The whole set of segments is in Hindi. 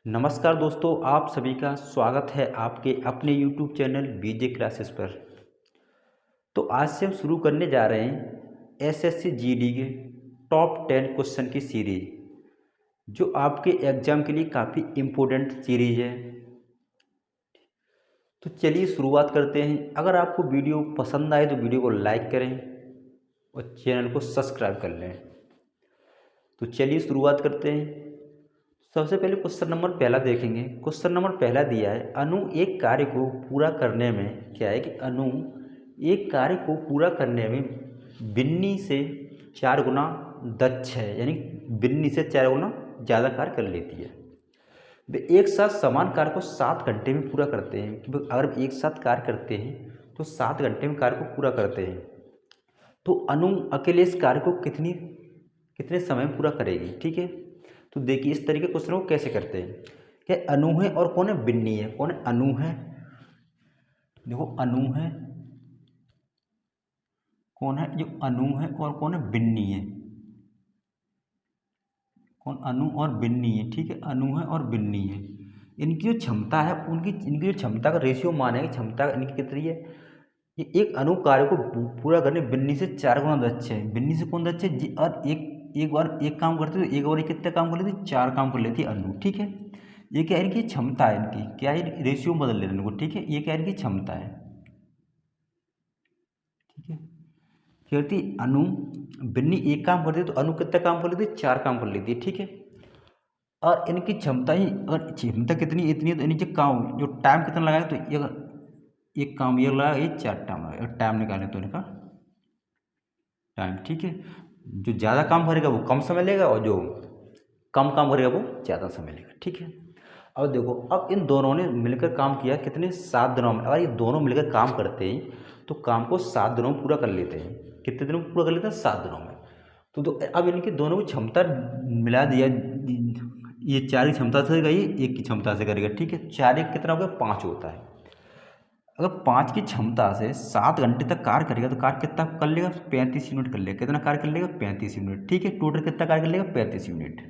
नमस्कार दोस्तों, आप सभी का स्वागत है आपके अपने YouTube चैनल बीजे क्लासेस पर। तो आज से हम शुरू करने जा रहे हैं एसएससी जीडी के टॉप 10 क्वेश्चन की सीरीज, जो आपके एग्ज़ाम के लिए काफ़ी इम्पोर्टेंट सीरीज है। तो चलिए शुरुआत करते हैं। अगर आपको वीडियो पसंद आए तो वीडियो को लाइक करें और चैनल को सब्सक्राइब कर लें। तो चलिए शुरुआत करते हैं। सबसे पहले क्वेश्चन नंबर पहला देखेंगे। क्वेश्चन नंबर पहला दिया है, अनु एक कार्य को पूरा करने में, क्या है कि अनु एक कार्य को पूरा करने में बिन्नी से 4 गुना दक्ष है, यानी बिन्नी से 4 गुना ज़्यादा कार्य कर लेती है। वे एक साथ समान कार्य को 7 घंटे में पूरा करते हैं। कि अगर एक साथ कार्य करते हैं तो 7 घंटे में कार्य को पूरा करते हैं, तो अनु अकेले इस कार्य को कितने समय में पूरा करेगी। ठीक है, तो देखिए इस तरीके क्वेश्चन को कैसे करते हैं। क्या अनु है और कौन है, बिन्नी है। कौन है, अनु है। देखो अनु है, कौन है, जो अनु है, और कौन है, बिन्नी है। कौन, अनु और बिन्नी है। ठीक है, अनु है और बिन्नी है। इनकी जो क्षमता है, इनकी जो क्षमता का रेशियो मान है, क्षमता इनकी कितनी है। ये एक अनु कार्य को पूरा करने बिन्नी से 4 गुना दक्ष है। बिन्नी से कौन दक्ष है जी, और एक बार एक काम करते तो एक बार कितने काम कर लेती, 4 काम कर लेती अनु। ठीक है, ये क्या है, इनकी क्षमता है। इनकी क्या है, रेशियो बदल लेने को। ठीक है, ये क्या है, इनकी क्षमता है। ठीक है, कहती अनु, बिन्नी एक काम करती तो अनु कितना काम कर लेती, 4 काम कर लेती है। ठीक है, और इनकी क्षमता ही, अगर क्षमता कितनी इतनी है तो इनके काम जो टाइम कितना लगाए, तो एक काम ये लगा, ये 4 टाइम लगा। टाइम निकालें तो इनका टाइम। ठीक है, जो ज़्यादा काम करेगा वो कम समय लेगा, और जो कम काम करेगा वो ज़्यादा समय लेगा। ठीक है, अब देखो, अब इन दोनों ने मिलकर काम किया कितने, 7 दिनों में। अगर ये दोनों मिलकर काम करते हैं तो काम को 7 दिनों में पूरा कर लेते हैं। कितने दिनों में पूरा कर लेते हैं, 7 दिनों में। तो अब इनकी दोनों की क्षमता मिला दिया, ये 4 की क्षमता से करेगा, ये 1 की क्षमता से करेगा। ठीक है, 4 1 कितना हो गया, 5 होता है। अगर 5 की क्षमता से 7 घंटे तक कार्य करेगा तो कार्य कितना कर लेगा, 35 यूनिट कर लेगा। कितना कार्य कर लेगा, 35 यूनिट। ठीक है, टोटल कितना कार्य कर लेगा, 35 यूनिट।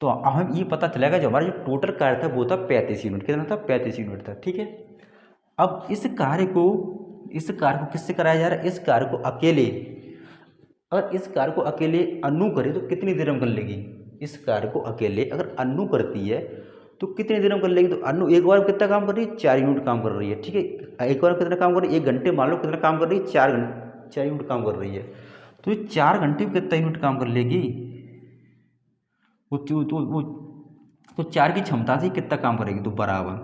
तो अब हमें ये पता चलेगा जो हमारा जो टोटल कार्य था वो था 35 यूनिट। कितना था, 35 यूनिट था। ठीक है, अब इस कार्य को किससे कराया जा रहा है, इस कार्य को अकेले, अगर इस कार्य को अकेले अनु करे तो कितनी देर में कर लेगी। इस कार्य को अकेले अगर अनु करती है तो कितनी देर में कर लेगी। तो अनु एक बार कितना काम कर रही है, 4 यूनिट काम कर रही है। ठीक है, एक बार कितना काम कर रही है, 1 घंटे मान लो कितना काम कर रही है, 4 यूनिट काम कर रही है। तो ये 4 घंटे में कितना यूनिट काम कर लेगी, वो 4 की क्षमता से कितना काम करेगी, तो बराबर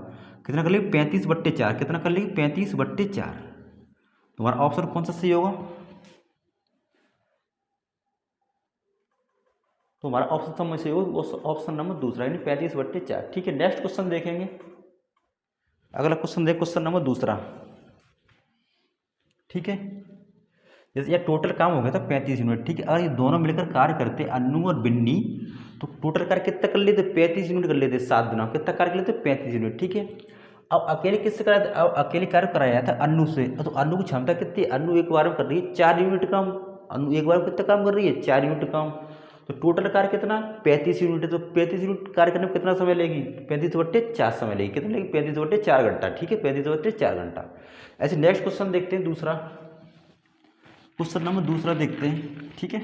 कितना कर लेगी, 35/4। कितना कर लेगी, 35/4। तुम्हारा ऑप्शन कौन सा सही होगा, तो हमारा ऑप्शन समझ से हो ऑप्शन नंबर दूसरा, यानी 35/4। ठीक है, नेक्स्ट क्वेश्चन देखेंगे। अगला क्वेश्चन देख, क्वेश्चन नंबर दूसरा। ठीक है, जैसे यह टोटल काम हो गया था 35 यूनिट। ठीक है, अगर ये दोनों मिलकर कार्य करते अनु और बिन्नी, तो टोटल कार्य कितना कर लेते, 35 यूनिट कर लेते। 7 दिनों कितना कार्य कर लेते, 35 यूनिट। ठीक है, अब अकेले किससे कराया था, अब अकेले कार्य कराया था अनु से। तो अनु की क्षमता कितनी, अनु एक बार में कर रही है 4 यूनिट काम। अनु एक बार में कितना काम कर रही है, 4 यूनिट काम। तो टोटल कार्य कितना, 35 यूनिट है। तो 35 यूनिट कार्य करने में कितना समय लेगी, 35/4 समय लेगी। कितना लेगी, 35/4 घंटा। ठीक है, 35/4 घंटा। ऐसे नेक्स्ट क्वेश्चन देखते हैं दूसरा। क्वेश्चन नंबर दूसरा देखते हैं। ठीक है,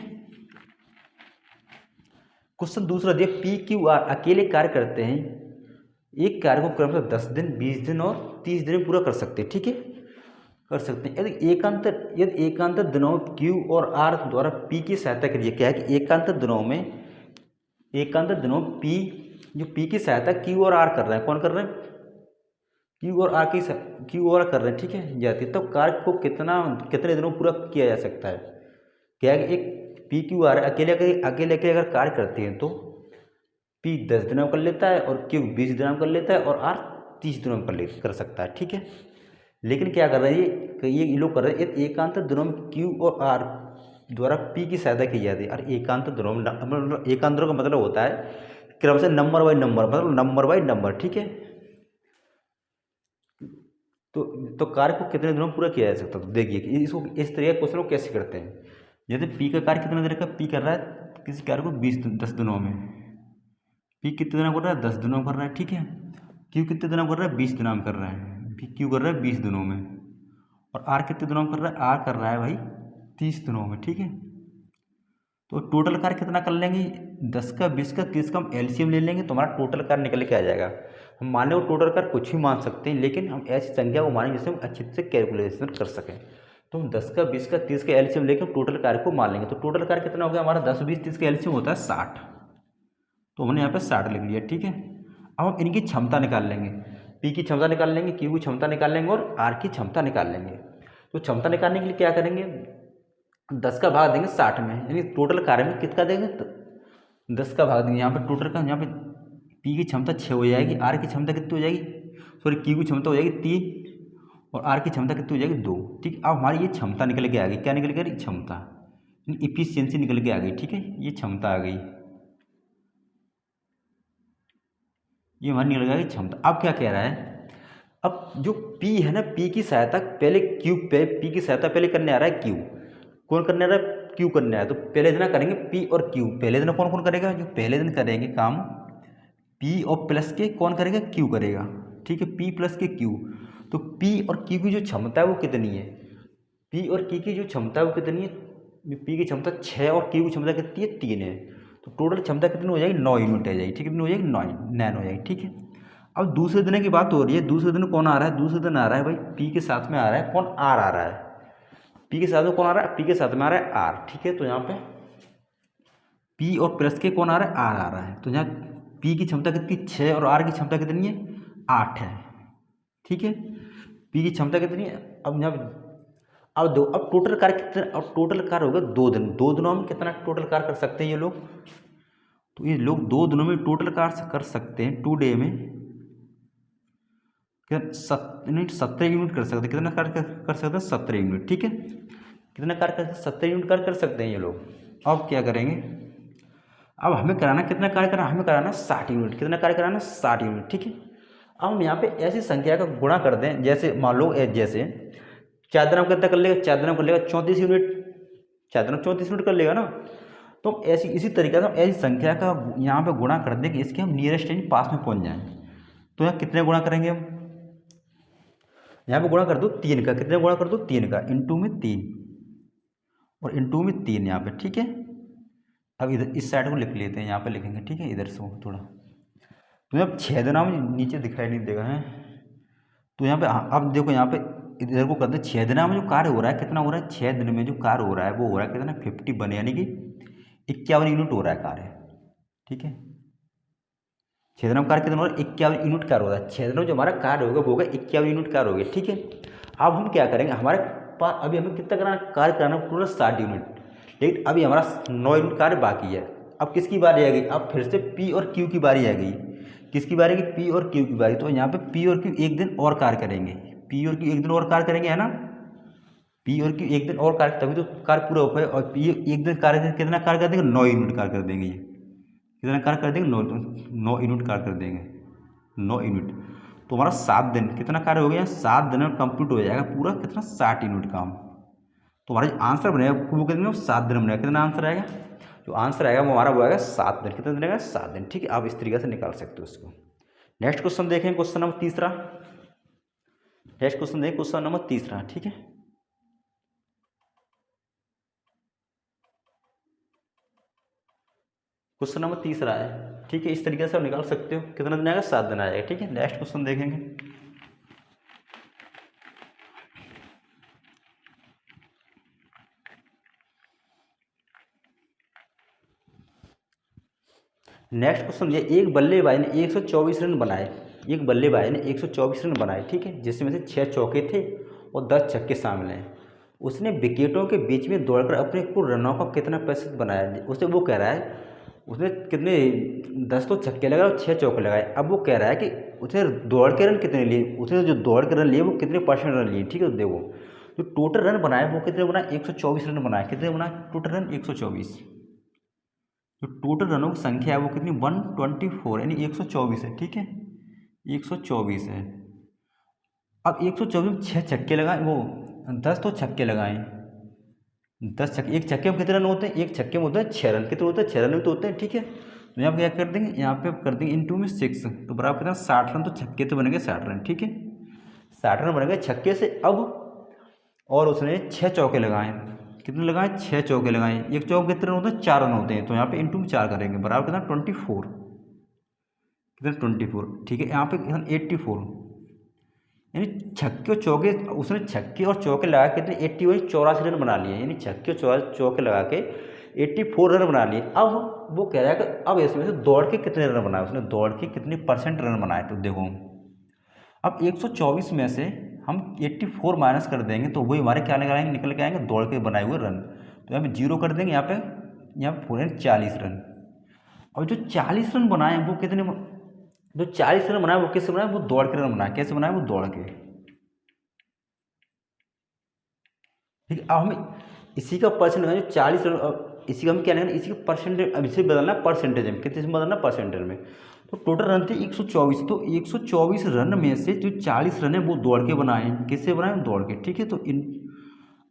क्वेश्चन दूसरा दिया, PQR अकेले कार्य करते हैं एक कार्य को क्रमशः 10 दिन, 20 दिन और 30 दिन में पूरा कर सकते हैं। ठीक है, कर सकते हैं। यदि एकांतर दिनों में Q और R द्वारा P की सहायता करिए। क्या है कि एकांतर दिनों में P, जो P की सहायता Q और R कर रहे हैं। कौन कर रहे हैं, Q और R कर रहे हैं। ठीक है, जाती तब कार्य को कितने दिनों में पूरा किया जा सकता है। क्या है कि एक PQR अकेले अगर कार्य करते हैं तो P 10 दिनों में कर लेता है, और Q 20 दिनों में कर लेता है, और R 30 दिनों में कर सकता है। ठीक है, लेकिन क्या कर रहे हैं ये लोग कर रहे हैं, एकांतर दिनों में Q और R द्वारा P की सहायता की जाती है। और एकांतर दिनों में, एकांतरों का मतलब होता है क्रम से नंबर बाई नंबर, मतलब नंबर बाई नंबर। ठीक है, तो कार्य को कितने दिनों में पूरा किया जा सकता है। तो देखिए इसको इस तरह के क्वेश्चन को कैसे करते हैं। जैसे P का कार्य कितना देर का, P कर रहा है किसी कार्य को 10 दिनों में। पी कितने दिनों में कर रहा है? 10 दिनों में कर रहा है, ठीक है। क्यू कितने दिनों में कर रहा है? 20 दिनों में कर रहा है। क्यू कर रहा है 20 दिनों में। और आर कितने दिनों में कर रहा है? आर कर रहा है भाई 30 दिनों में, ठीक है। तो टोटल कार्य कितना कर लेंगे? 10 का 20 का 30 का हम एलसीएम ले लेंगे तो हमारा टोटल कार्य निकल के आ जाएगा। हम माने वो टोटल कार्य कुछ भी मान सकते हैं, लेकिन हम ऐसी संख्या को मानेंगे जिससे हम अच्छे से कैलकुलेशन कर सकें। तो हम 10 का 20 का 30 का एलसीएम लेकर टोटल कार्य को मान लेंगे। तो टोटल कार्य कितना हो गया हमारा? 10 20 30 का एलसीएम होता है 60। तो हमने यहाँ पे 60 लिख लिया, ठीक है। अब हम इनकी क्षमता निकाल लेंगे। पी की क्षमता निकाल लेंगे, क्यू की क्षमता निकाल लेंगे और आर की क्षमता निकाल लेंगे। तो क्षमता निकालने के लिए क्या करेंगे? 10 का भाग देंगे 60 में, यानी टोटल कार्य में कितना देंगे? 10 का भाग देंगे यहाँ पे टोटल का। यहाँ पे पी की क्षमता 6 हो जाएगी, आर की क्षमता कितनी हो जाएगी? सॉरी, क्यू की क्षमता हो जाएगी 3 और आर की क्षमता कितनी हो जाएगी? 2, ठीक। अब हमारी ये क्षमता निकल के आ गई। क्या निकल के आ रही? क्षमता, इफिशियंसी निकल के आ गई, ठीक है। ये क्षमता आ गई, ये हमारी निकल गई क्षमता। अब क्या कह रहा है? अब जो P है ना, P की सहायता पहले Q पे, P की सहायता पहले करने आ रहा है Q। कौन करने आ रहा है? Q करने आ रहा है। तो पहले दिन करेंगे P और Q। पहले दिन कौन कौन करेगा? जो पहले दिन करेंगे काम P और प्लस के कौन करेगा? Q करेगा, ठीक है। P प्लस के Q। तो P और Q की जो क्षमता है वो कितनी है? P और Q की जो क्षमता है वो कितनी है? P की क्षमता 6 और Q की क्षमता कितनी है? 3 है। तो टोटल क्षमता कितनी हो जाएगी? 9 यूनिट आ जाएगी, ठीक है। कितनी हो जाएगी? 9 हो जाएगी, ठीक है। अब दूसरे दिन की बात हो रही है। दूसरे दिन कौन आ रहा है? दूसरे दिन आ रहा है भाई P के साथ में आ रहा है कौन? R आ रहा है। P के साथ में कौन आ रहा है? P के साथ में आ रहा है R, ठीक है। तो यहाँ पे P और प्लस के कौन आ रहा है? R आ रहा है। तो यहाँ P की क्षमता कितनी? 6 और R की क्षमता कितनी है? 8 है, ठीक है। P की क्षमता कितनी है? अब यहाँ अब दो, अब टोटल कार्य कितने? अब टोटल कार्य होगा 2 दिन। 2 दिनों में कितना टोटल कार्य कर सकते हैं ये लोग? तो ये लोग 2 दिनों में टोटल कार्य कर सकते हैं 2 डे में 17 यूनिट कर सकते हैं। कितना कार्य कर सकते हैं? 17 यूनिट, ठीक है। कितना कार्य कर सकते हैं? 17 यूनिट कार्य कर सकते हैं ये लोग। अब क्या करेंगे? अब हमें कराना कितना कार्य कराना? हमें कराना 60 यूनिट। कितना कार्य कराना? 60 यूनिट, ठीक है। अब हम यहाँ पे ऐसी संख्या का गुणा कर दें, जैसे मान लो जैसे 4 दिन में कितना कर लेगा? 4 दिन में कर लेगा 34 यूनिट। 4 दिन में 34 यूनिट कर लेगा ना। तो हम ऐसी इसी तरीके से हम ऐसी संख्या का यहाँ पे गुणा कर दें कि इसके हम नियरेस्ट यानी पास में पहुँच जाएँ। तो यहाँ कितने गुणा करेंगे हम? यहाँ पे गुणा कर दो 3 का। कितने गुणा कर दो? 3 का। इंटू में 3 और इंटू में 3 यहाँ पे, ठीक है। अब इधर इस साइड को लिख लेते हैं, यहाँ पे लिखेंगे, ठीक है। इधर से थोड़ा तो अब 6 दिनों में नीचे दिखाई नहीं देगा है। तो यहाँ पे अब देखो, यहाँ पे इधर को करते 6 दिन में जो कार्य हो रहा है कितना हो रहा है? 6 दिन में जो कार्य हो रहा है वो हो रहा है कितना? 51, यानी कि 51 यूनिट हो रहा है कार्य, ठीक है। 6 दिन में कार्य कितना हो रहा है? 51 यूनिट कार्य हो रहा है। 6 दिन में जो हमारा कार्य होगा वो होगा 51 यूनिट कार्य हो गया, ठीक है। अब हम क्या करेंगे? हमारे पास अभी हमें कितना कराना? कार्य कराना पूरा 60 यूनिट, लेकिन अभी हमारा 9 यूनिट कार्य बाकी है। अब किसकी बारी आ गई? अब फिर से P और Q की बारी आ गई। किसकी बारी? P और Q की बारी। तो यहाँ पे P और Q एक दिन और कार्य करेंगे। P और Q एक दिन और कार्य करेंगे, है ना। P और Q एक दिन और कार्य, तभी तो कार्य पूरा हो पाए। और P एक दिन कार्य कितना कार्य कर देंगे? 9 यूनिट कार्य कर देंगे। ये कितना कार्य कर देंगे? 9 यूनिट कार्य कर देंगे। 9 यूनिट। तो हमारा 7 दिन कितना कार्य हो गया? 7 दिन में कंप्लीट हो जाएगा पूरा कितना? 60 यूनिट काम। तो हमारा जो आंसर बनेगा वो कितने? 7 दिन बनेगा। कितना आंसर आएगा? जो आंसर आएगा वो हमारा वो आएगा 7 दिन। कितना दिन आएगा? 7 दिन, ठीक है। आप इस तरीके से निकाल सकते हो उसको। नेक्स्ट क्वेश्चन देखें, क्वेश्चन नंबर तीसरा। नेक्स्ट क्वेश्चन देखें, क्वेश्चन नंबर तीसरा, ठीक है। क्वेश्चन नंबर तीसरा है, ठीक है। इस तरीके से आप निकाल सकते हो। कितना दिन आएगा? 7 दिन आएगा, ठीक है। नेक्स्ट क्वेश्चन देखेंगे। नेक्स्ट क्वेश्चन ये, एक बल्लेबाज ने 124 रन बनाए। एक बल्लेबाज ने 124 रन बनाए, ठीक है, जिसमें से 6 चौके थे और 10 छक्के शामिल हैं। उसने विकेटों के बीच में दौड़कर अपने कुल रनों का कितना प्रतिशत बनाया? उसे वो कह रहा है उसने कितने 10 तो छक्के लगाए और 6 चौके लगाए। अब वो कह रहा है कि उसने दौड़ के रन कितने लिए, उसने जो दौड़ के रन लिए वो कितने परसेंट रन लिए, ठीक है। तो देखो जो टोटल रन बनाए वो कितने बनाए? 124 रन बनाए। कितने बनाए टोटल रन? 124। जो टोटल रनों की संख्या है वो कितनी? 124, यानी 124 है, ठीक है। 124 है। अब 124 में 6 छक्के लगाए, वो 10 तो छक्के लगाए। 10 छक्के, एक छक्के में कितने रन होते हैं? एक छक्के में होते हैं 6 रन। कितने होते हैं? 6 रन भी तो होते हैं, ठीक है। तो यहाँ पे क्या कर देंगे, यहाँ पे कर देंगे इंटू में 6, तो बराबर कितना 60 रन, तो छक्के तो बनेंगे 60 रन, ठीक है 60 रन बनेंगे छक्के से। अब और उसने 6 चौके लगाए, कितने लगाए 6 चौके लगाए, एक चौके कितने रन होते हैं 4 रन होते हैं, तो यहाँ पे इंटू में 4 करेंगे बराबर कितना 24, कितना 24, ठीक है यहाँ पे 84, यानी छक्के और चौके, उसने छक्के और चौके लगा के कितने 84 रन बना लिए, यानी छक्के और चौके लगा के 84 रन बना लिए। अब वो कह रहा है कि अब इसमें से दौड़ के कितने रन बनाए, उसने दौड़ के कितने % रन बनाए, तो देखो अब 124 में से हम 84 माइनस कर देंगे तो वही हमारे क्या निकल के आएंगे दौड़ के बनाए हुए रन, तो यहाँ पे 0 कर देंगे, यहाँ पे पूरे 40 रन। और जो 40 रन बनाए वो कितने, जो 40 रन बनाए वो किससे बनाए, वो दौड़ के रन बनाए, कैसे बनाए वो दौड़ के, ठीक है। अब हमें इसी का परसेंट जो 40 रन, इसी का हम क्या लेंगे, इसी का परसेंटेज, अब इसे बदलना परसेंटेज में, कितने से बदलना परसेंटेज में, तो टोटल रन थे 124, तो 124 रन में से जो 40 रन है वो दौड़ के बनाए, किससे बनाए दौड़ के, ठीक है। तो इन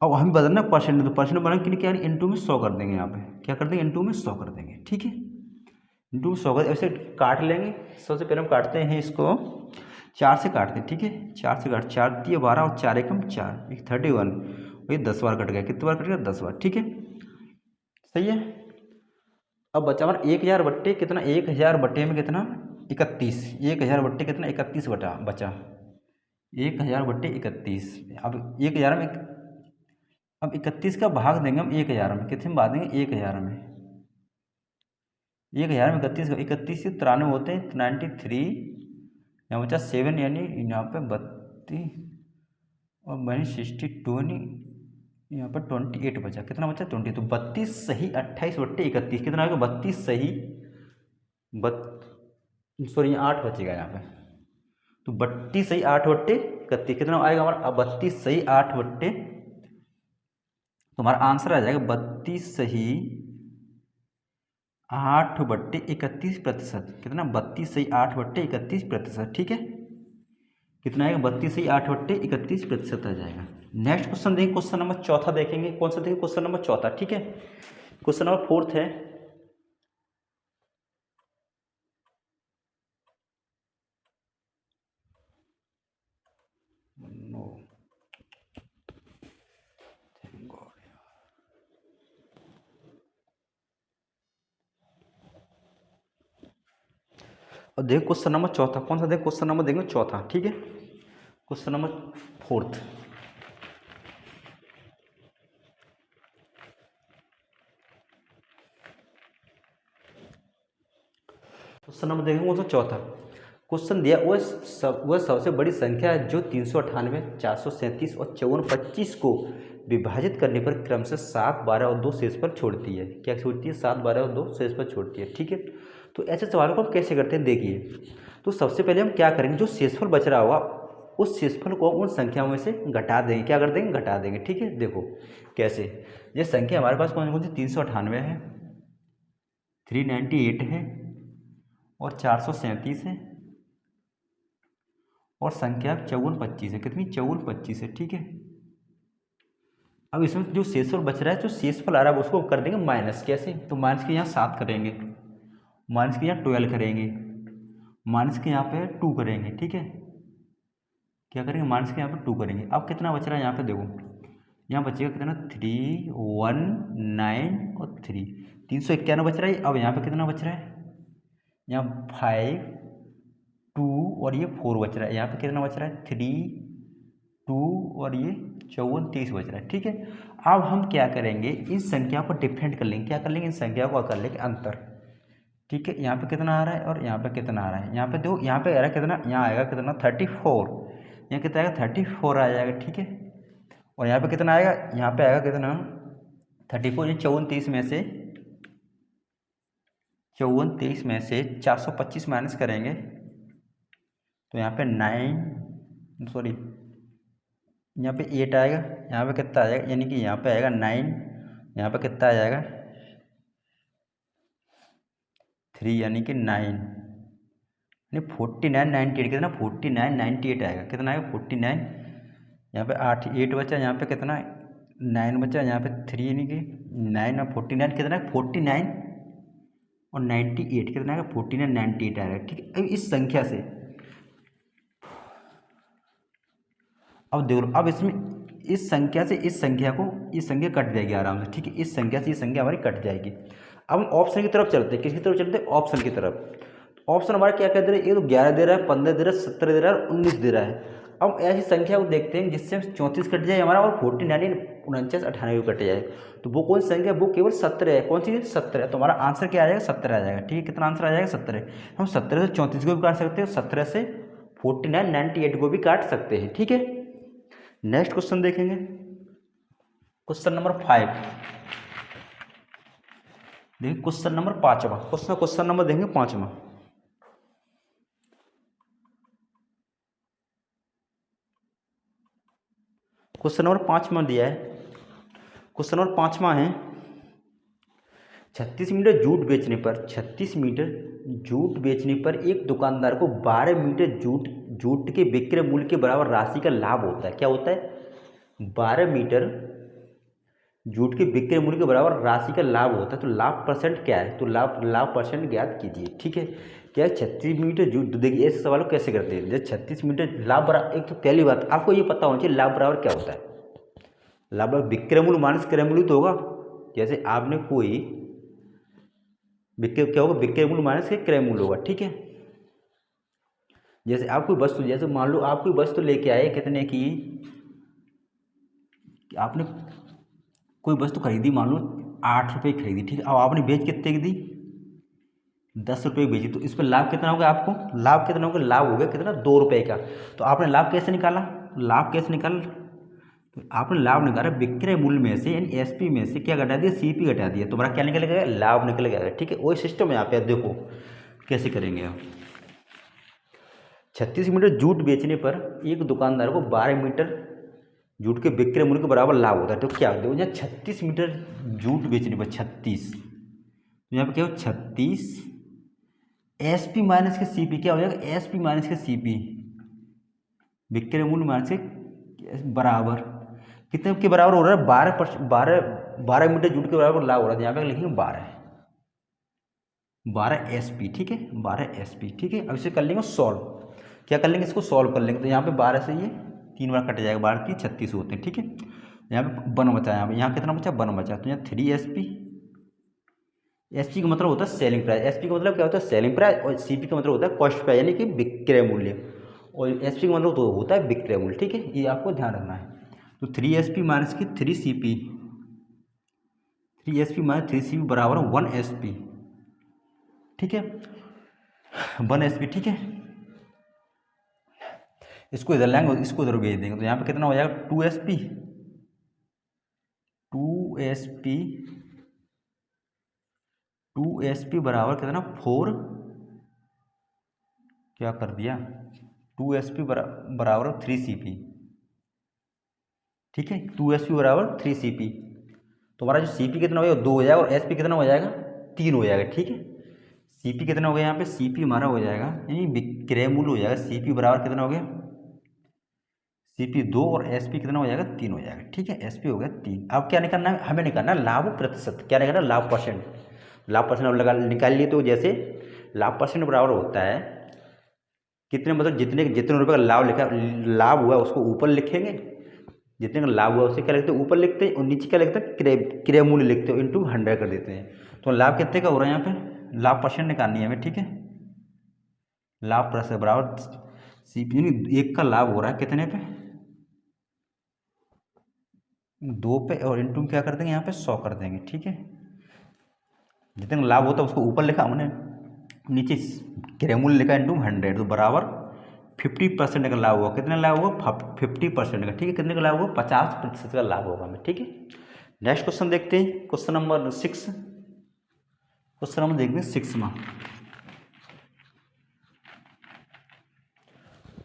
अब हमें बदलना परसेंटेज, तो परसेंट बनाने के लिए क्या है इंटू में 100 कर देंगे, यहाँ पे क्या कर देंगे इंटू में 100 कर देंगे, ठीक है इंटू में 100 कर, ऐसे काट लेंगे। सबसे पहले हम काटते हैं इसको 4 से काटते हैं, ठीक है 4 से काट, 4 दिए 12 और 4 एकम 4, एक 31, ये 10 बार कट गया, कितने बार कट गया 10 बार, ठीक है सही है। अब बचा हमारा 1000 बट्टे कितना, 1000 बट्टे में कितना 31, 1000 बट्टे कितना 31 बचा 1000 बट्टे 31। अब 1000 में, अब 31 का भाग देंगे हम 1000 में, कितने में भाग देंगे 1000 में, 1000 में 31 से 93 होते हैं 93, यहाँ बचा 7, यानी यहाँ पे 32 और माइनस 62, यानी यहाँ पर 28 बचा, कितना बचा 20, तो 32 सही 28 बट्टे 31, कितना आएगा 32 सही सॉरी 8 बचेगा यहाँ पे, तो 32 सही 8 बट्टे 31, कितना आएगा हमारा 32 सही 8 बट्टे, तो हमारा आंसर आ जाएगा 32 सही 8 बट्टे 31%, कितना 32 सही 8 बट्टे 31%, ठीक है कितना आएगा 32 सही 8 बट्टे 31% आ जाएगा। नेक्स्ट क्वेश्चन देखेंगे, क्वेश्चन नंबर चौथा देखेंगे, कौन सा देखेंगे क्वेश्चन नंबर चौथा, ठीक है क्वेश्चन नंबर 4 है, और देखो क्वेश्चन नंबर चौथा कौन सा, देखो क्वेश्चन नंबर देखेंगे चौथा, ठीक है क्वेश्चन नंबर 4, क्वेश्चन नंबर देखेंगे कौन सा चौथा। क्वेश्चन दिया वह सबसे बड़ी संख्या है जो 398, 437 और 5425 को विभाजित करने पर क्रमशः 7, 12 और 2 शेष पर छोड़ती है, क्या छोड़ती है 7, 12 और 2 शेष पर छोड़ती है, ठीक है। तो ऐसे सवालों को हम कैसे करते हैं देखिए, तो सबसे पहले हम क्या करेंगे, जो शेषफल बच रहा होगा उस शेषफल को उन संख्याओं में से घटा देंगे, क्या कर देंगे घटा देंगे, ठीक है। देखो कैसे, ये संख्या हमारे पास कौन कौन सी 398 है, 398 है और 437 है और संख्या 5425 है, कितनी 5425 है, ठीक है। अब इसमें जो शेषफल बच रहा है, जो शेषफल आ रहा है उसको कर देंगे माइनस, कैसे, तो माइनस के यहाँ 7 करेंगे, माइनस के यहाँ 12 करेंगे, माइनस के यहाँ पे 2 करेंगे, ठीक है क्या करेंगे माइनस के यहाँ पे 2 करेंगे। अब कितना बच रहा है यहाँ पे देखो, यहाँ बचेगा कितना 3, 1, 9 और 3, 391 बच रहा है। अब यहाँ पे कितना बच रहा है, यहाँ 5, 2 और ये 4 बच रहा है, यहाँ पे कितना बच रहा है 3, 2 और ये 54 बच रहा है, ठीक है। अब हम क्या करेंगे, इन संख्या को डिफरेंट कर लेंगे, क्या कर लेंगे इन संख्या को कर लेंगे अंतर, ठीक है। यहाँ पे कितना आ रहा है और यहाँ पे कितना आ रहा है, यहाँ पे देखो यहाँ पे आ रहा है कितना, यहाँ आएगा कितना 34, यहाँ कितना आएगा 34 आ जाएगा, ठीक है। और यहाँ पे कितना आएगा, यहाँ पे आएगा कितना 34, ये 34 में से 425 माइनस करेंगे तो यहाँ पे 9 सॉरी यहाँ पे 8 आएगा, यहाँ पे कितना आ जाएगा, यानी कि यहाँ पे आएगा 9, यहाँ पे कितना आ जाएगा 3, यानी कि 9, यानी 49, 98 कितना 49, 98 आएगा, कितना आएगा 49, यहाँ पे 8 बचा, यहाँ पे कितना 9 बचा, यहाँ पे 3 यानी कि 9 और 49 कितना है 49 और 98 कितना आएगा 14 है 98 आएगा। ठीक है, अब इस संख्या से अब देखो, अब इसमें इस संख्या से इस संख्या कट जाएगी आराम से। ठीक है, इस संख्या से ये संख्या हमारी कट जाएगी। अब हम ऑप्शन की तरफ चलते हैं। किसकी तरफ चलते हैं? ऑप्शन की तरफ। ऑप्शन हमारा क्या दे रहा है? ये तो 11 दे रहा है, 15 दे रहा है, 17 दे रहा है और 19 दे रहा है। अब ऐसी संख्या को देखते हैं जिससे 34 कट जाए हमारा और 14, 49, 98 कट जाए। तो वो कौन सी संख्या? वो केवल 17 है। कौन सी? 17 है। तो हमारा आंसर क्या आ जाएगा? 17 आ जाएगा। ठीक है, कितना आंसर आ जाएगा? 17। हम 17 से 34 को भी काट सकते हैं, 17 से 49, 98 को भी काट सकते हैं। ठीक है, नेक्स्ट क्वेश्चन देखेंगे, क्वेश्चन नंबर 5। देखिए क्वेश्चन नंबर 5वां क्वेश्चन नंबर देंगे 5वां। क्वेश्चन नंबर 5वां दिया है। क्वेश्चन नंबर 5वां है 36 मीटर जूट बेचने पर 36 मीटर जूट बेचने पर एक दुकानदार को 12 मीटर जूट के विक्रय मूल्य के बराबर राशि का लाभ होता है। क्या होता है? 12 मीटर जूट के विक्रय मूल्य के बराबर राशि का लाभ होता है। तो लाभ परसेंट क्या है? तो लाभ परसेंट ज्ञात कीजिए। ठीक है, क्या 36 मीटर जूट, देखिए ऐसे सवाल कैसे करते हैं। जैसे 36 मीटर लाभ बराबर, एक तो पहली बात आपको ये पता होना चाहिए लाभ बराबर क्या होता है। लाभ बराबर विक्रय मूल्य माइनस क्रय मूल्य तो होगा। जैसे आपने कोई क्या होगा? विक्रय मूल्य माइनस के क्रय मूल्य होगा। ठीक है, जैसे आप कोई वस्तु, जैसे मान लो आप कोई वस्तु लेके आए कितने की, आपने कोई वस्तु खरीदी, मान लो 8 रुपये की खरीदी। ठीक है, अब आपने बेच कितने की दी? 10 रुपये की बेची। तो इस पर लाभ कितना होगा? आपको लाभ कितना होगा? लाभ हो गया कितना? 2 रुपये का। तो आपने लाभ कैसे निकाला? लाभ कैसे निकाला? तो आपने लाभ निकाला विक्रय मूल्य में से, यानी एसपी में से क्या घटा दिया? सीपी घटा दिया। तुम्हारा क्या निकल गया? लाभ निकल गया। ठीक है, वही सिस्टम है यहाँ पे। देखो कैसे करेंगे आप। 36 मीटर जूट बेचने पर एक दुकानदार को 12 मीटर जूट के विक्रय मूल्य के बराबर लाभ होता है। तो क्या देखो, यहाँ 36 मीटर जूट बेचने पर 36, तो यहाँ पे क्या हो? 36 एसपी माइनस के सीपी क्या हो जाएगा? एसपी माइनस के सीपी विक्रय मूल्य माइनस के बराबर कितने के बराबर हो रहा है? 12 मीटर जूट के बराबर लाभ हो रहा है। यहाँ पे लिखेंगे 12 एसपी। ठीक है, 12 एसपी। ठीक है, अब इसे कर लेंगे सॉल्व। क्या कर लेंगे? इसको सॉल्व कर लेंगे। तो यहाँ पे 12 से ये 3 बार कट जाएगा, 12 की 36 होते हैं। ठीक है, यहाँ पे 1 बचा, यहाँ कितना बचा? 1 बचा। तो यहाँ 3 एसपी। एसपी का मतलब होता है सेलिंग प्राइस। एसपी का मतलब क्या होता है? Selling price. और सीपी का मतलब होता है कॉस्ट प्राइस, यानी कि विक्रय मूल्य। और एसपी का मतलब तो होता है विक्रय मूल्य। ठीक है, ये आपको ध्यान रखना है। तो 3 एसपी माइनस की 3 सीपी, 3 एसपी माइनस 3 सीपी बराबर 1 एसपी। ठीक है, 1 एसपी। ठीक है, इसको इधर लाएंगे, इसको इधर भेज देंगे। तो यहाँ पे कितना हो जाएगा? 2 एसपी। 2 एसपी 2 एसपी बराबर कितना? 4, क्या कर दिया? 2 एसपी बराबर 3 सीपी। ठीक है, 2 एसपी बराबर 3 सीपी। तो हमारा जो सीपी कितना हो जाएगा? 2 हो जाएगा। और एसपी कितना हो जाएगा? 3 हो जाएगा। ठीक है, सीपी कितना हो गया? यहाँ पे सीपी हमारा हो जाएगा, यानी विक्रय मूल्य हो जाएगा। सीपी बराबर कितना हो गया? सीपी 2 और एसपी कितना हो जाएगा? 3 हो जाएगा। ठीक है, एसपी हो गया 3। अब क्या निकालना है? हमें निकालना है लाभ प्रतिशत। क्या निकालना? लाभ परसेंट। लाभ परसेंट अब लगा निकाल लिए। तो जैसे लाभ परसेंट बराबर होता है कितने, मतलब जितने रुपये का लाभ हुआ उसको ऊपर लिखेंगे, जितने का लाभ हुआ उससे क्या लिखते हैं? ऊपर लिखते हैं। और नीचे क्या लिखते हैं? क्रय मूल्य लिखते हो, इंटू 100 कर देते हैं। तो लाभ कितने का हो रहा है? यहाँ पे लाभ परसेंट निकालनी है हमें। ठीक है, लाभ परसेंट बराबर सीपी, 1 का लाभ हो रहा है कितने पे? 2 पे, और इंटू क्या कर देंगे? यहाँ पे 100 कर देंगे। ठीक है, जितने का लाभ होता है उसको ऊपर लिखा हमने, नीचे क्रय मूल्य लिखा इंटू 100। तो बराबर 50% का लाभ होगा। कितना लाभ होगा? 50% का। ठीक है, कितने का लाभ होगा? 50% का लाभ होगा हमें। ठीक है, नेक्स्ट क्वेश्चन देखते हैं, क्वेश्चन नंबर 6। क्वेश्चन नंबर देखते हैं 6वां।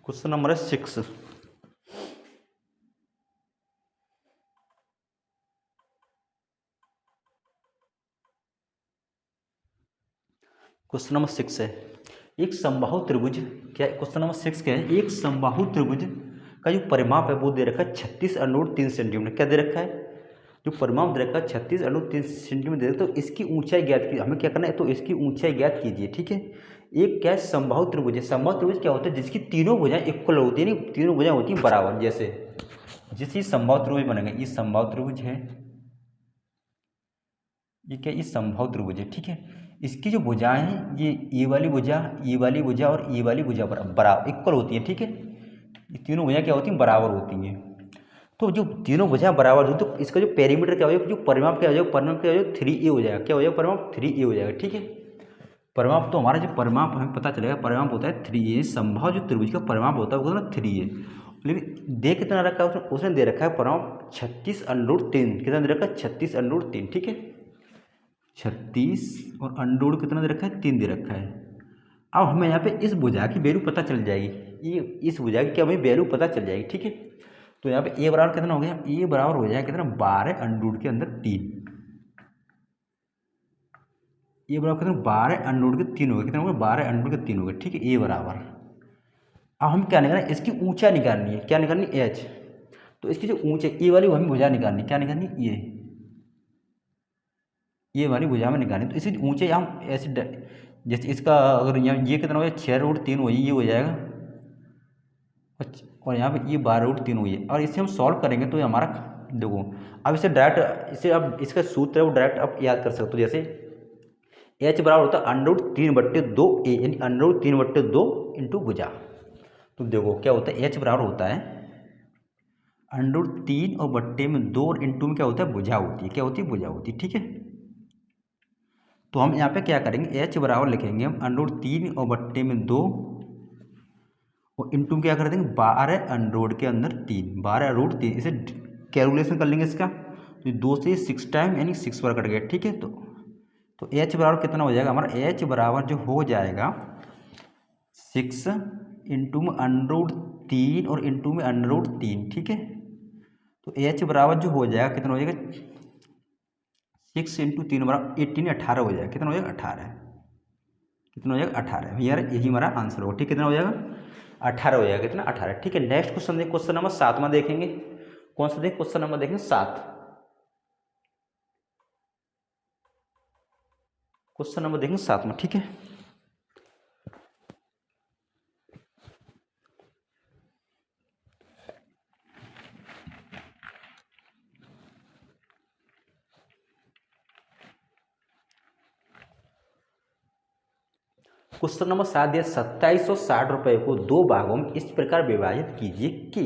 क्वेश्चन नंबर है 6। क्वेश्चन नंबर 6 है एक समबाहु त्रिभुज। क्या क्वेश्चन नंबर 6 क्या है? एक समबाहु त्रिभुज का जो परिमाप है वो दे रखा है 36 √3 सेंटीमीटर। क्या दे रखा है? जो परिमाप दे रखा है 36 √3 सेंटीमीटर, तो इसकी ऊंचाई ज्ञात की हमें क्या करना है, तो इसकी ऊंचाई ज्ञात कीजिए। ठीक है, एक क्या है, समबाहु त्रिभुज है। समबाहु त्रिभुज क्या होता है, जिसकी तीनों भुजाएं इक्वल होती है, नहीं तीनों भुजाएं होती हैं बराबर। जैसे जिस समबाहु त्रिभुज बनेगा, ये समबाहु त्रिभुज है, ये क्या, ये समबाहु त्रिभुज है। ठीक है, इसकी जो भुजाएं हैं, ये वाली भुजा, ये वाली भुजा और ये वाली भुजा बराबर इक्वल होती है। ठीक है, ये तीनों भुजाएं क्या होती हैं, बराबर होती हैं। तो जो तीनों भुजाएं बराबर हो, तो इसका जो पेरीमीटर क्या हो जाएगा, जो परिमाप क्या हो जाएगा, परिमाप क्या हो जाएगा, 3a हो जाएगा। क्या हो जाएगा, परिमाप 3a हो जाएगा। ठीक है, परिमाप, तो हमारा जो परिमाप हमें पता चलेगा, परिमाप होता है 3a। समबाहु जो त्रिभुज का परिमाप होता है वो होता है 3a। लेकिन दे कितना रखा है उसने दे रखा है परिमाप 36√3। कितना दे रखा है, 36√3। ठीक है, 36 और अंडूर कितना दे रखा है, 3 दे रखा है। अब हमें यहाँ पे इस भुजा की वैल्यू पता चल जाएगी, ये इस भुजा की क्या हमें वैल्यू पता चल जाएगी। ठीक है, तो यहाँ पे ए बराबर कितना हो गया, ए बराबर हो जाएगा कितना, 12 अंडूर के अंदर 3। ए बराबर कितना, 12 अंडूर के 3 हो गया। कितना हो गया, 12 अंडूर के 3 हो गया। ठीक है, ए बराबर। अब हम क्या निकालना है, इसकी ऊंचाई निकालनी है। क्या निकालनी, एच। तो इसकी जो ऊंचाई, ए वाली हमें भुजा निकालनी, क्या निकालनी, ये वाली भुजा में निकालनी। तो इसकी ऊंचाई हम ऐसे जैसे इसका अगर यहाँ ये कितना हो गया, 6√3 हो, ये हो जाएगा, और यहाँ पे ये 12√3 हुई है। और इसे हम सॉल्व करेंगे तो ये हमारा, देखो अब इसे डायरेक्ट, इसे अब इसका सूत्र है वो डायरेक्ट आप याद कर सकते हो। जैसे एच बराबर होता है √3/2a, यानी √3/2 इंटू भुजा। तो देखो क्या होता है, एच बराबर होता है √3 और बट्टे में 2 और इंटू में क्या होता है, भुजा होती है। क्या होती है, भुजा होती है। ठीक है, तो हम यहाँ पे क्या करेंगे, एच बराबर लिखेंगे हम √3 और बट्टे में 2 और इंटू क्या कर देंगे, 12 अंडर के अंदर 3, 12√3। इसे कैलकुलेशन कर लेंगे इसका, तो 2 से 6 टाइम यानी 6 बार कट गया। ठीक है, तो एच बराबर कितना हो जाएगा हमारा, एच बराबर जो हो जाएगा 6 इंटू में √3 और इंटू में √3। ठीक है, तो एच बराबर जो हो जाएगा कितना हो जाएगा, 6 इंटू 3 बराबर 18, 18 हो जाएगा। कितना हो जाएगा, 18। कितना हो जाएगा, 18। यार यही हमारा आंसर होगा। ठीक, कितना हो जाएगा, 18 हो जाएगा। कितना, 18। ठीक है, नेक्स्ट क्वेश्चन देखिए, क्वेश्चन नंबर 7 में देखेंगे। कौन सा देखें, क्वेश्चन नंबर देखेंगे 7। क्वेश्चन नंबर देखेंगे 7 में। ठीक है, क्वेश्चन नंबर 7 दिया, 2760 रुपये को 2 भागों में इस प्रकार विभाजित कीजिए कि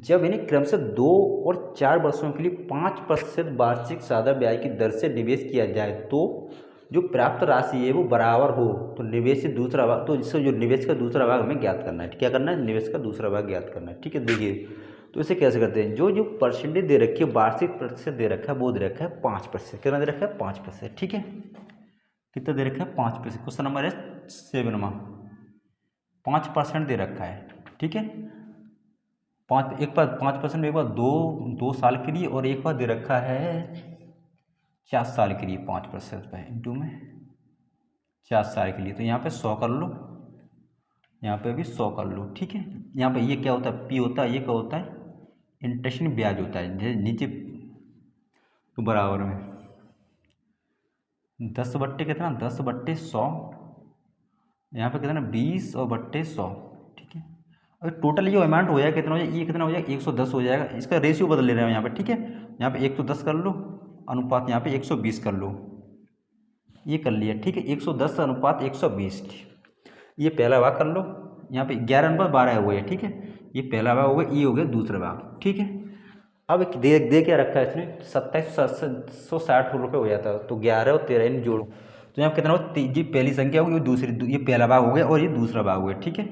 जब इन्हें क्रम से 2 और 4 वर्षों के लिए 5% वार्षिक सादा ब्याज की दर से निवेश किया जाए तो जो प्राप्त राशि है वो बराबर हो। तो निवेश से दूसरा भाग, तो इससे जो निवेश का दूसरा भाग हमें ज्ञात करना है। क्या करना है, निवेश का दूसरा भाग ज्ञात करना है। ठीक है, देखिए तो इसे कैसे करते हैं, जो जो परसेंटेज दे रखी है, वार्षिक प्रतिशत दे रखा है, वो दे रखा है 5%। कितना दे रखा है, 5%। ठीक है, कितना दे रखा है, 5%। क्वेश्चन नंबर है 7 में 5% दे रखा है। ठीक है, एक बार 5%, एक बार 2 साल के लिए, और एक बार दे रखा है 4 साल के लिए 5% पे इंटू में 4 साल के लिए। तो यहाँ पे 100 कर लो, यहाँ पे भी 100 कर लो। ठीक है, यहाँ पे ये क्या होता है, पी होता है, ये क्या होता है, इंटरेस्ट ब्याज होता है। नीचे तो बराबर में 10 बट्टे कितना, 10/100, यहाँ पे कितना 20 और बट्टे 100। ठीक है, और टोटल जो अमाउंट हो जाएगा कितना हो जाएगा, ये कितना हो जाएगा, 110 हो जाएगा। इसका रेशियो बदल ले रहे हैं यहाँ पे। ठीक है, यहाँ पे 110 कर लो, अनुपात यहाँ पे 120 कर लो, ये कर लिया। ठीक है, 110 अनुपात 120। ये पहला भाग कर लो, यहाँ पे 11/12 हुए है। ठीक है, ये पहला भाग हो गया, ये हो गया दूसरा भाग। ठीक है, अब दे क्या रखा है इसने, 2760 रुपये हो जाता है। तो 11 और 13 इन जोड़ो, तो यहाँ कितना हो, जी पहली संख्या होगी, दूसरी, ये पहला भाग हो गया और ये दूसरा भाग हो गया। ठीक है,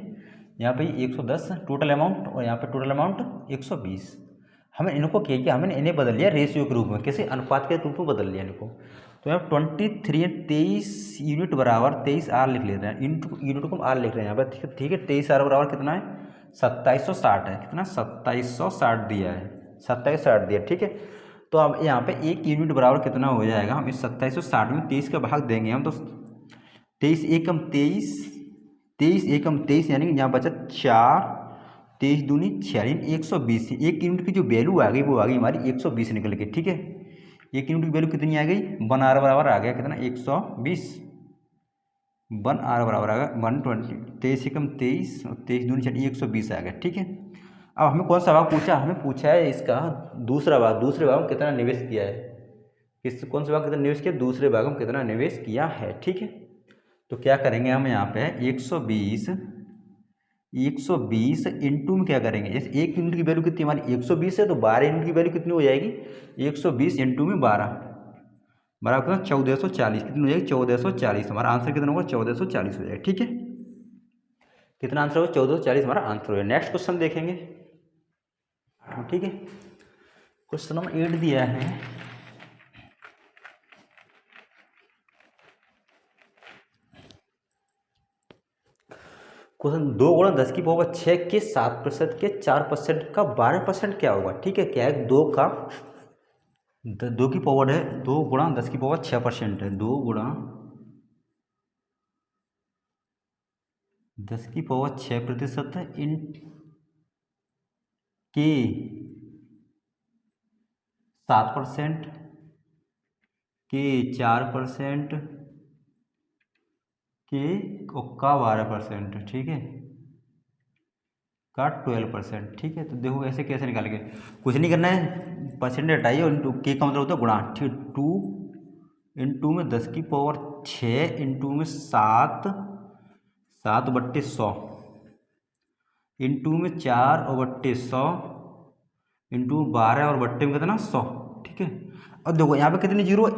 यहाँ पे 110 टोटल अमाउंट, और यहाँ पे टोटल अमाउंट 120। हमें इनको क्या किया, हमने इन्हें बदल लिया रेशियो के रूप में, कैसे, अनुपात के रूप में बदल लिया इनको। तो यहाँ 23 यूनिट बराबर 23R लिख लेते हैं, इंटू यूनिट को R लिख रहे हैं यहाँ पर। ठीक है, 23R बराबर कितना है, 2760 है। कितना, 2760 दिया है, 2760 दिया। ठीक है, तो अब यहाँ पे 1 यूनिट बराबर कितना हो जाएगा, हम इस 2760 में 23 का भाग देंगे हम, तो 23 एकम 23, 23 एकम 23, यानी कि यहाँ बचा 4, 23 दूनी 6, 120। 1 यूनिट की जो वैल्यू आ गई वो आ गई हमारी 120 निकल के। ठीक है, एक यूनिट की वैल्यू कितनी आ गई, 1 आर बराबर आ गया कितना 120, 1 आर बराबर आ गया 120, 23 एकम 23 और 23 दूनी 6 120 आ गया। ठीक है, अब हमें कौन सा भाग पूछा, हमें पूछा है इसका दूसरा भाग, दूसरे भाग में कितना निवेश किया है, किस कौन सा भाग कितना निवेश किया, दूसरे भाग में कितना निवेश किया है। ठीक है, तो क्या करेंगे हम यहाँ पे 120 इंटू में क्या करेंगे, इस एक यूनिट की वैल्यू कितनी हमारी 120 है, तो 12 यूनिट की वैल्यू कितनी हो जाएगी 120 इंटू में 12 बराबर कितना 1440, कितनी हो जाएगी 1440, हमारा आंसर कितना होगा 1440 हो जाएगा। ठीक है, कितना आंसर होगा 1440 हमारा आंसर हो जाएगा। नेक्स्ट क्वेश्चन देखेंगे। ठीक है, क्वेश्चन नंबर 8 दिया है, क्वेश्चन 2 गुणा 10 की पावर 6 के 7% के 4% का 12% क्या होगा। ठीक है, क्या है 2 का 2 की पावर है 2 गुणा 10 की पावर 6% है, 2 गुणा 10 की पावर 6% इन के 7% के 4% के का 12%। ठीक है, का 12%। ठीक है, तो देखो ऐसे कैसे निकालेंगे, कुछ नहीं करना है, परसेंटेज हटाइए और इंटू के का मतलब होता है गुणा। ठीक, 2 इंटू में 10 की पावर 6 इंटू में 7/100 इंटू में 4/100 इंटू 12 और बट्टे में कितना 100। ठीक है, अब देखो यहाँ पे कितनी जीरो,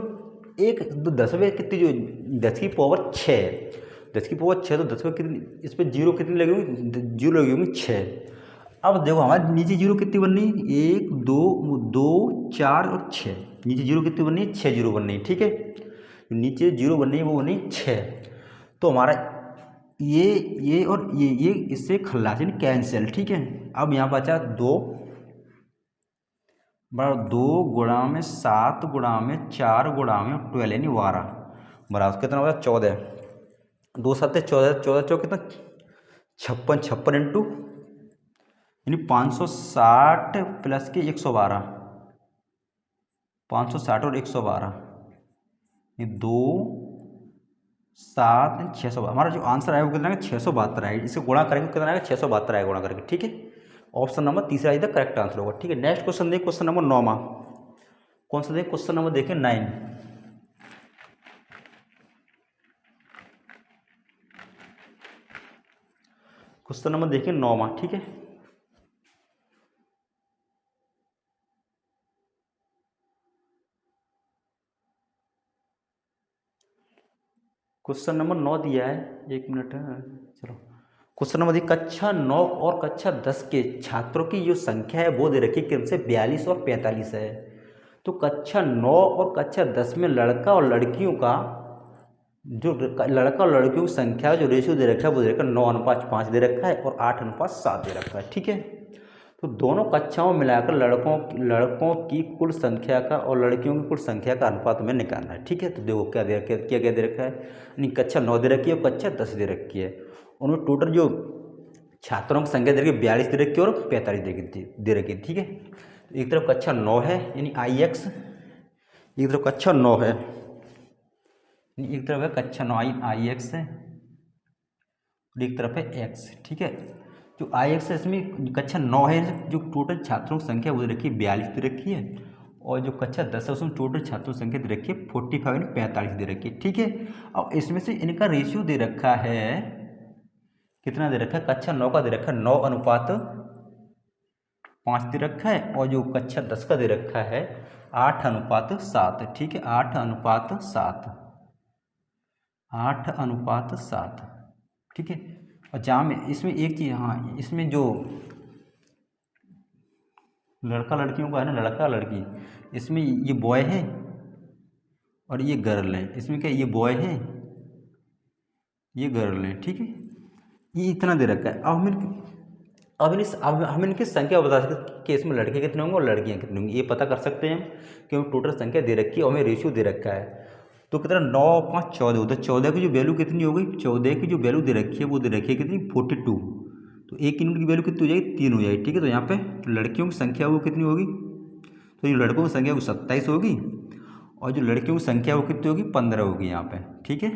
एक तो 10 में कितनी जो 10 की पावर 6, 10 की पावर 6 तो 10 में कितनी, इस पर जीरो कितनी लगी होगी, जीरो लगी होगी 6। अब देखो हमारे नीचे जीरो कितनी बननी, 1 2 2 4 और 6, नीचे जीरो कितनी बननी है 6 जीरो बननी है। ठीक है, नीचे जीरो बननी है वो बनी 6, तो हमारा ये और ये इससे खल्लास यानी कैंसिल। ठीक है, अब यहाँ बचा 2 बराबर 2 गुणा में 7 गुणा में 4 गुणा में 12 यानी 12 बराबर कितना होगा 14, 2 7 14, 14 चौक कितना 56, 56 इंटू यानी 560 प्लस के 112, 560 और 112 ये 2 7 600, हमारा जो आंसर आएगा वो कितना आएगा 672 आएगा, इसे गुणा करेंगे कितना आएगा 672 आएगा गुणा करके। ठीक है, ऑप्शन नंबर तीसरा इधर करेक्ट आंसर होगा। ठीक है, नेक्स्ट क्वेश्चन देखिए, क्वेश्चन नंबर 9 कौन सा देखिए, क्वेश्चन नंबर देखिए 9, क्वेश्चन नंबर देखिए 9। ठीक है, क्वेश्चन नंबर 9 दिया है, 1 मिनट है, चलो क्वेश्चन नंबर देखिए, कक्षा 9 और कक्षा 10 के छात्रों की जो संख्या है वो दे रखी है क्रम से 42 और 45 है। तो कक्षा 9 और कक्षा 10 में लड़का और लड़कियों का जो लड़का और लड़कियों की संख्या जो रेशियो दे रखा है वो दे रखा है 9:5 दे रखा है और 8:7 दे रखा है। ठीक है, तो दोनों कक्षाओं में मिलाकर लड़कों की कुल संख्या का और लड़कियों की कुल संख्या का अनुपात हमें निकालना है। ठीक है, तो देखो क्या दे रखा है, क्या दे रखा है, यानी कक्षा 9 दे रखी है और कक्षा 10 दे रखी है, उनमें टोटल जो छात्रों की संख्या दे रखी है 42 दे रखी है और 45 दे रखी है। ठीक है, तो एक तरफ कक्षा 9 है यानी IX, एक तरफ कक्षा 9 है, एक तरफ है कक्षा 9 IX है और एक तरफ है X। ठीक है, जो IX है इसमें कक्षा 9 है, जो टोटल छात्रों की संख्या वो दे रखी है 42 दे रखी है, और जो कक्षा 10 है उसमें टोटल छात्रों की संख्या दे रखी है 45 यानी 45 दे रखी है। ठीक है, अब इसमें से इनका रेशियो दे रखा है, कितना दे रखा है, कक्षा 9 का दे रखा है 9:5 दे रखा है, और जो कक्षा 10 का दे रखा है 8:7। ठीक है, 8:7, 8:7। ठीक है, और जहाँ में इसमें एक चीज़, हाँ इसमें जो लड़का लड़कियों का है ना, लड़का लड़की, इसमें ये बॉय है और ये गर्ल है, इसमें क्या ये बॉय है ये गर्ल है। ठीक है, ये इतना दे रखा है। अब हम इनकी संख्या बता सकते कि इसमें लड़के कितने होंगे और लड़कियाँ कितनी होंगी, ये पता कर सकते हैं हम, क्योंकि टोटल संख्या दे रखी है और हमें रेशियो दे रखा है। तो कितना 9 5 14 होता है, 14 की जो वैल्यू कितनी हो गई, 14 की जो वैल्यू दे रखी है वो दे रखी है कितनी 42, तो एक यूनिट की वैल्यू कितनी हो जाएगी 3 हो जाएगी। ठीक है, तो यहाँ पे लड़कियों की संख्या वो कितनी होगी, तो ये लड़कों की संख्या वो 27 होगी और जो लड़कियों की संख्या वो कितनी होगी, 15 होगी यहाँ पे, ठीक है।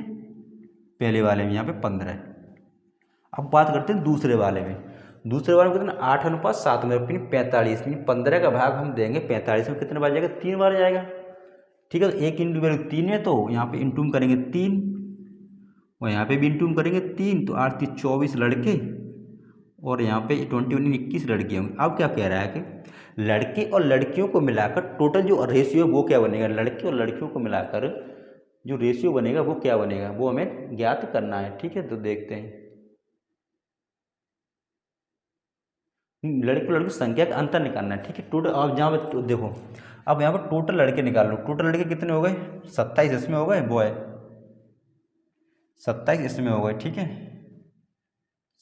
पहले वाले में यहाँ पे 15 है। अब बात करते हैं दूसरे वाले में। दूसरे वाले में कितना, 8:7 में, अपनी 45, 15 का भाग हम देंगे 45 में, कितने बार जाएगा, 3 बार जाएगा, ठीक है। तो 1 इंटू वैल्यू 3 है, तो यहाँ पे इंटू करेंगे 3 और यहाँ पे भी इंटू करेंगे 3, तो 8 3 24 लड़के और यहाँ पे 21 21 लड़कियाँ होंगी। अब क्या कह रहा है कि लड़के और लड़कियों को मिलाकर टोटल जो रेशियो है वो क्या बनेगा, लड़के और लड़कियों को मिलाकर जो रेशियो बनेगा वो क्या बनेगा, वो हमें ज्ञात करना है, ठीक है। तो देखते हैं, लड़के और लड़की संख्या का अंतर निकालना है, ठीक है। टोटल अब जहाँ पे देखो, अब यहाँ पर टोटल लड़के निकाल लो, टोटल लड़के कितने हो गए, 27 इसमें हो गए बॉय, 27 इसमें हो गए, ठीक है।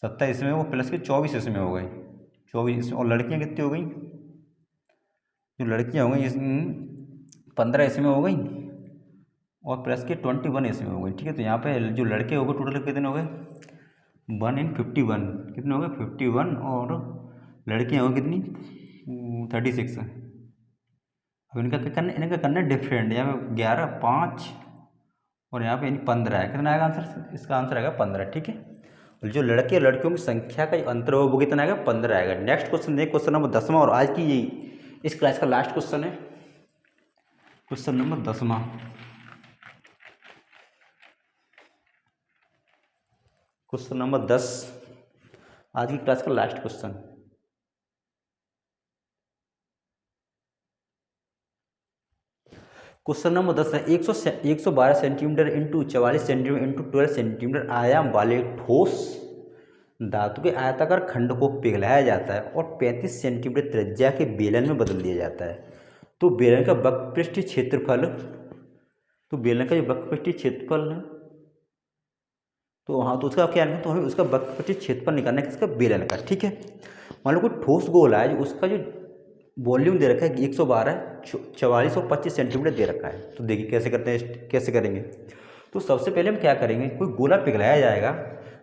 27 इसमें हो प्लस के 24 इसमें हो गए, 24 इसमें, और लड़कियाँ कितनी हो गई, जो लड़कियाँ हो गई इसमें 15 इसमें हो गई और प्लस के 21 इसमें हो गई, ठीक है। तो यहाँ पे जो लड़के हो गए टोटल कितने हो गए, 1 इन 51, कितने हो गए 51, और लड़कियाँ हो गई कितनी 36। अब इनका करना है डिफरेंट, यहाँ पे 11 5 और यहाँ पे 15 है, कितना आएगा आंसर, इसका आंसर आएगा 15, ठीक है। और जो लड़के और लड़कियों की संख्या का जो अंतर होगा वो कितना आएगा, 15 आएगा। नेक्स्ट क्वेश्चन देखिए, क्वेश्चन नंबर 10वां और आज की इस क्लास का लास्ट क्वेश्चन है, क्वेश्चन नंबर 10वां। क्वेश्चन नंबर 10 आज की क्लास का लास्ट क्वेश्चन। क्वेश्चन नंबर 10 है, 112 centimetre into 44 centimetre into 12 centimetre आयाम वाले ठोस धातु के आयताकार खंड को पिघलाया जाता है और 35 सेंटीमीटर त्रिज्या के बेलन में बदल दिया जाता है। तो बेलन का वक्रपृष्ठीय क्षेत्रफल, तो बेलन का जो वक्रपृष्ठीय क्षेत्रफल है, तो हाँ, तो उसका क्या है, तो हमें उसका वक्रपृष्ठीय क्षेत्रफल निकालना है, किसका, बेलन का, ठीक है। मान लो कोई ठोस गोला है, जो उसका जो वॉल्यूम दे रखा है 112 44 और 25 सेंटीमीटर दे रखा है। तो देखिए कैसे करते हैं, कैसे करेंगे। तो सबसे पहले हम क्या करेंगे, कोई गोला पिघलाया जाएगा,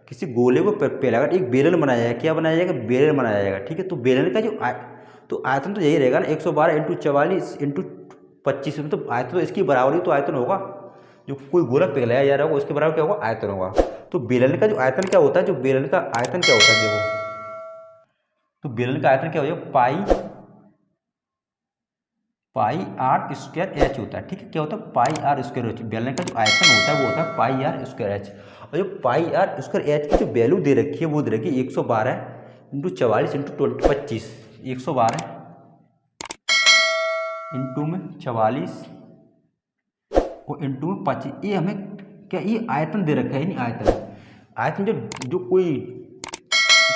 किसी गोले को पिघलाकर एक बेलन बनाया जाएगा, क्या बनाया जाएगा, बेलन बनाया जाएगा, ठीक है। तो बेलन का जो तो आयतन तो यही रहेगा ना, 112 इंटू 44 इंटू 25, तो आयतन तो इसकी बराबर ही तो आयतन होगा, जो कोई गोला पिघलाया जा रहा होगा उसके बराबर क्या होगा, आयतन होगा। तो बेलन का जो आयतन क्या होता है, जो बेलन का आयतन क्या होता है, देखो, तो बेलन का आयतन क्या हो जाएगा, पाई आर स्क्वायर एच होता है, ठीक है। क्या होता है, पाई आर स्क्वायर एच, बेलन का जो आयतन होता है वो होता है पाई आर स्क्वायर एच। और जो पाई आर स्क्वायर एच की जो वैल्यू दे रखी है वो दे रखी है 112 इंटू 44 इंटू 25, 112 इंटू में 44 और इंटू में 25, ये हमें क्या, ये आयतन दे रखा है, नहीं आयतन जो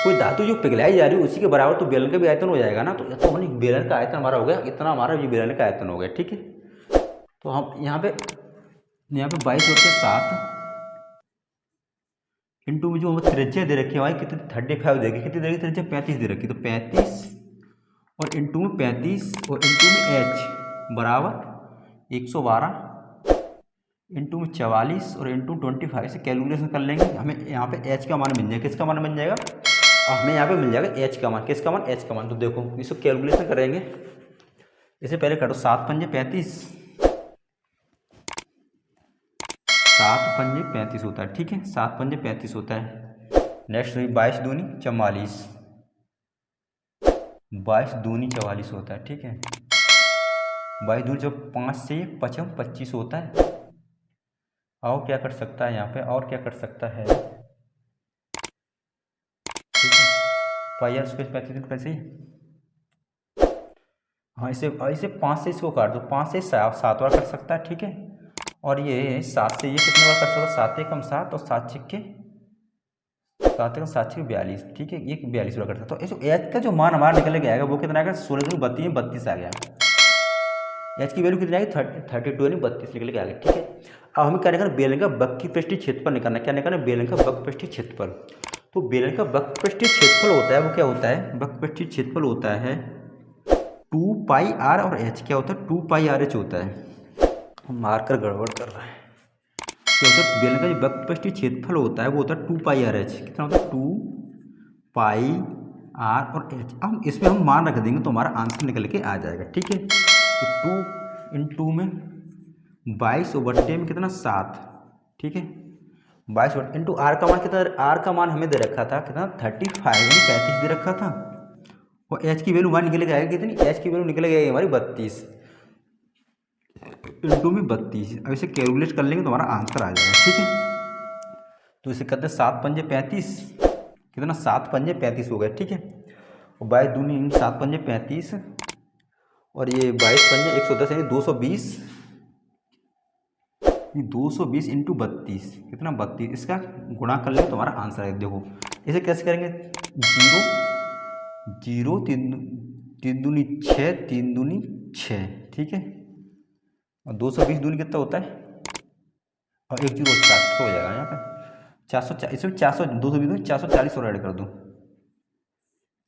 कोई धातु जो पिघलाई जा रही है उसी के बराबर, तो बेलन का भी आयतन हो जाएगा ना। तो हमने बेलन का आयतन हमारा हो गया इतना, हमारा ये बेलन का आयतन हो गया, ठीक है। तो हम यहाँ पे 22 और 7 इंटू में जो हमें त्रिज्या दे रखी है हमारी कितनी, 35 दे रखी, कितनी दे रखी त्रिज्या, 35 दे रखी, तो 35 और इंटू में 35 और इंटू में एच बराबर 112 इंटू में 44 और इंटू 25 से कैलकुलेशन कर लेंगे, हमें यहाँ पे एच का मान मिल जाएगा, किसका मान बन जाएगा, हमें यहाँ पे मिल जाएगा एच का मान, किसका मान, एच का मान। तो देखो इसको कैलकुलेशन करेंगे, इसे पहले काटो, 7 पंजे 35, 7 पंजे 35 होता है, ठीक है, 7 पंजे 35 होता है। नेक्स्ट हुई 22 दूनी 44, 22 दूनी 44 होता है, ठीक है। 22 दूनी जब 5 से 5 25 होता है। और क्या कर सकता है यहाँ पे, और क्या कर सकता है, ठीक है, पाई आर स्क्वायर 35 कैसे, हाँ, इसे 5 से इसको काट दो, 5 से 7 बार कर सकता है, ठीक है। और ये 7 से ये कितने बार कर सकता है, 7 एकम 7 और 7 छिक्के 7 एकम 7 छिक्के 42, ठीक है, ये 42 बार कर सकता है। तो एच का जो मान हमारा निकल के आएगा वो कितना आएगा, 16 32 32 आ गया। एच की वैल्यू कितनी आएगी, 32 यानी 32 निकल के आ गया, ठीक है। अब हमें क्या निकालना, बेलन का वक्रपृष्ठीय क्षेत्रफल निकालना, क्या निकालना, बेलन का वक्रपृष्ठीय क्षेत्रफल। तो बेलन का वक्रपृष्ठीय क्षेत्रफल होता है, वो क्या होता है, वक्रपृष्ठीय क्षेत्रफल होता है 2 पाई आर और एच, क्या होता है 2 पाई आर एच होता है। मार्कर गड़बड़ कर रहा है, क्या होता है, बेलन का जो वक्रपृष्ठीय क्षेत्रफल होता है वो होता है 2 पाई आर एच, कितना होता है 2 पाई आर और एच। अब इसमें हम मान रख देंगे तो हमारा आंसर निकल के आ जाएगा, ठीक है। तो 2 × में 22/10 में कितना 7, ठीक है। 22 इंटू आर का मान कितना, आर का मान हमें दे रखा था कितना 35 यानी 35 दे रखा था। और एच की वैल्यू हमारी निकल के आएगी कितनी, एच की वैल्यू निकल गई हमारी 32 इंटू में 32। अब इसे कैलकुलेट कर लेंगे तो हमारा आंसर आ जाएगा, ठीक है। तो इसे करते हैं 7 पंजे 35, कितना 7 पंजे 35 हो गए, ठीक है। और 22 दूनी 7 पंजे 35 और ये 22 पंजे 110 यानी 220, 220 इंटू 32 कितना 32, इसका गुणा कर लेंगे तो हमारा आंसर है। देखो इसे कैसे करेंगे, 0 तीन दूनी 6, 3 दूनी 6, ठीक है। और 220 दूनी कितना होता है, और 1 0 400 हो जाएगा यहाँ पे 400, इसमें 400 220 440 और ऐड कर दूँ,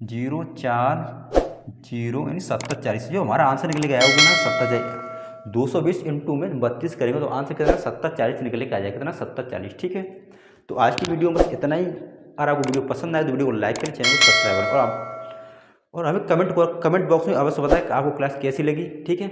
0 4 0 यानी 70 40, जो हमारा आंसर निकल के आया होगा ना 70, 220 इंटू में 32 करेंगे तो आंसर कितना 70 40 निकल के आ जाएगा, कितना 70 40, ठीक है। तो आज की वीडियो में बस इतना ही। अगर आपको वीडियो पसंद आए तो वीडियो को लाइक करें, चैनल को सब्सक्राइब करें और हमें कमेंट बॉक्स में अवश्य बताएं कि आपको क्लास कैसी लगी, ठीक है।